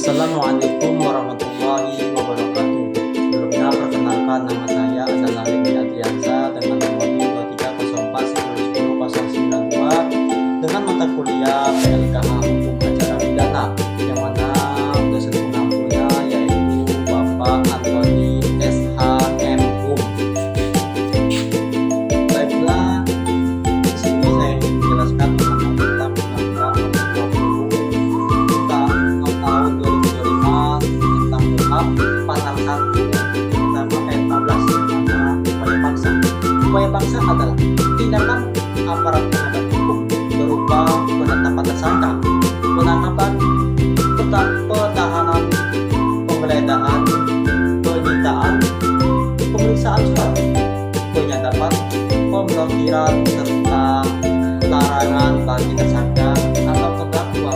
Assalamualaikum warahmatullahi wabarakatuh. Sebelumnya perkenalkan, nama saya adalah Lendi Adriansa dengan nomor 2304101092 dengan mata kuliah PLKH Hukum Acara Pidana, yang mana dosen pengampunya yaitu Bapak Antoni SHM Hum. Baiklah, di sini saya ingin menjelaskan tentang Undang-Undang Nomor 20 tahun 2025 tentang UHAP pasal 1 pertama ayat 14, mana upaya paksa. Upaya paksa adalah tindakan aparat penegak hukum berupa penetapan tersangka, penangkapan, penahanan, penggeledahan, penyitaan, pemeriksaan surat, penyadapan, pemblokiran, serta larangan bagi tersangka atau terdakwa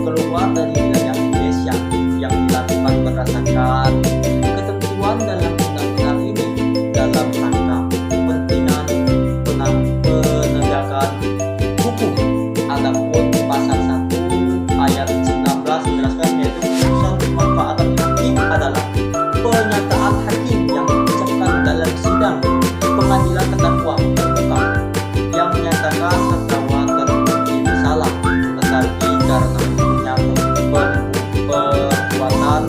keluar dari wilayah Indonesia yang dilakukan berdasarkan ketentuan dalam undang-undang ini dalam rangka kepentingan penegakan hukum. Adapun pasal 1 ayat 19 menjelaskan yaitu putusan pemanfaatan hakim adalah pernyataan hakim yang diucapkan dalam sidang pengadilan terdakwa terbuka yang menyatakan terdakwa terbukti bersalah, tetapi karena punya perbuatan,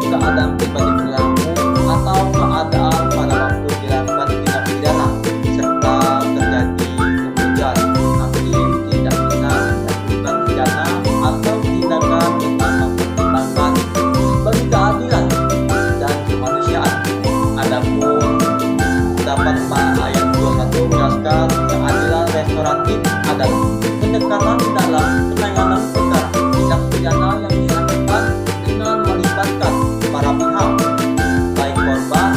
keadaan pribadi perilaku, atau keadaan pada waktu dilakukan tindak pidana, serta terjadi kemudian hakim tidak bisa melakukan pidana atau tindakan dengan mempertimbangkan bagi keadilan dan kemanusiaan. Adapun dapat ayat 21 menjelaskan keadilan restoratif adalah pendekatan dalam penanganan perkara tindak pidana yang dilakukan dengan melibatkan para pihak, baik korban,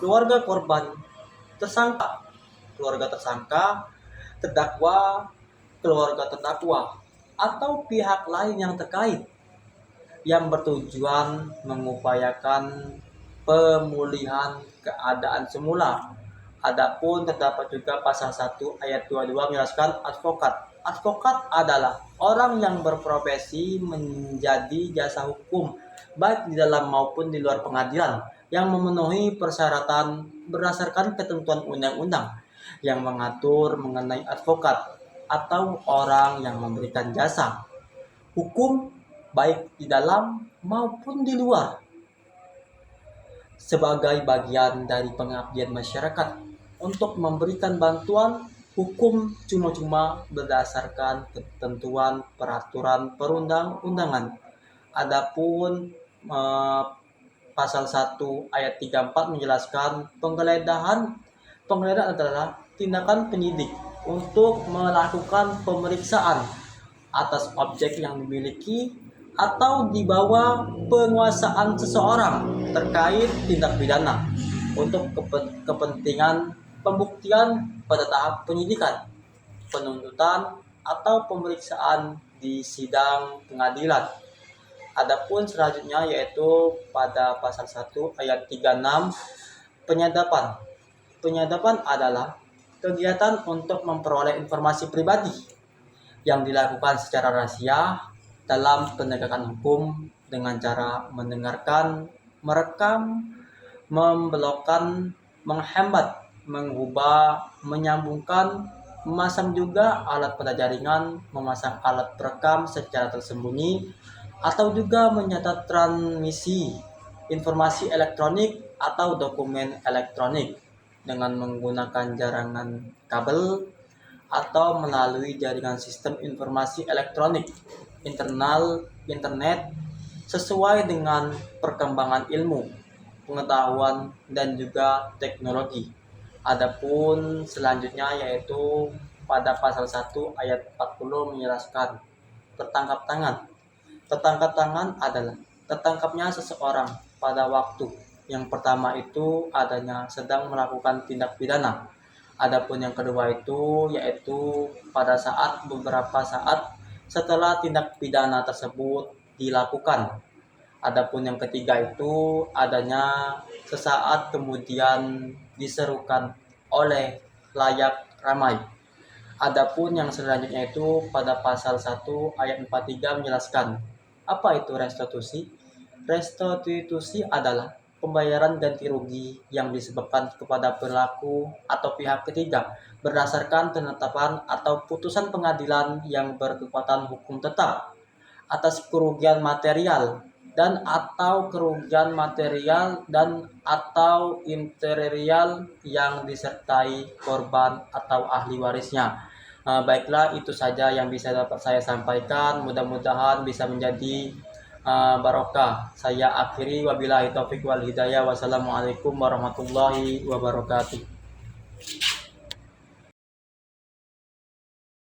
keluarga korban, keluarga tersangka, terdakwa, keluarga terdakwa, atau pihak lain yang terkait, yang bertujuan mengupayakan pemulihan keadaan semula. Adapun terdapat juga pasal 1 ayat 22 menjelaskan advokat. Advokat adalah orang yang berprofesi menjadi jasa hukum baik di dalam maupun di luar pengadilan, yang memenuhi persyaratan berdasarkan ketentuan undang-undang yang mengatur mengenai advokat atau orang yang memberikan jasa hukum baik di dalam maupun di luar sebagai bagian dari pengabdian masyarakat untuk memberikan bantuan hukum cuma-cuma berdasarkan ketentuan peraturan perundang-undangan. Adapun pasal 1 ayat 34 menjelaskan penggeledahan adalah tindakan penyidik untuk melakukan pemeriksaan atas objek yang dimiliki atau di bawah penguasaan seseorang terkait tindak pidana untuk kepentingan pembuktian pada tahap penyidikan, penuntutan, atau pemeriksaan di sidang pengadilan. Adapun selanjutnya yaitu pada pasal 1 ayat 36 penyadapan. Penyadapan adalah kegiatan untuk memperoleh informasi pribadi yang dilakukan secara rahasia dalam penegakan hukum dengan cara mendengarkan, merekam, memblokkan, menghambat, mengubah, menyambungkan, memasang juga alat pada jaringan, memasang alat perekam secara tersembunyi, atau juga mencatat transmisi informasi elektronik atau dokumen elektronik dengan menggunakan jaringan kabel atau melalui jaringan sistem informasi elektronik internal internet sesuai dengan perkembangan ilmu, pengetahuan, dan juga teknologi. Adapun selanjutnya yaitu pada pasal 1 ayat 40 menjelaskan tertangkap tangan. Tertangkap tangan adalah tertangkapnya seseorang pada waktu yang pertama itu adanya sedang melakukan tindak pidana. Adapun yang kedua itu yaitu pada saat beberapa saat setelah tindak pidana tersebut dilakukan. Adapun yang ketiga itu adanya sesaat kemudian diserukan oleh layak ramai. Adapun yang selanjutnya itu pada pasal 1 ayat 43 menjelaskan Apa itu restitusi? Restitusi adalah pembayaran ganti rugi yang disebabkan kepada pelaku atau pihak ketiga berdasarkan penetapan atau putusan pengadilan yang berkekuatan hukum tetap atas kerugian material dan atau imaterial yang disertai korban atau ahli warisnya. Baiklah, itu saja yang bisa dapat saya sampaikan. Mudah-mudahan bisa menjadi barokah. Saya akhiri, wabillahi taufik wal hidayah. Wassalamualaikum warahmatullahi wabarakatuh.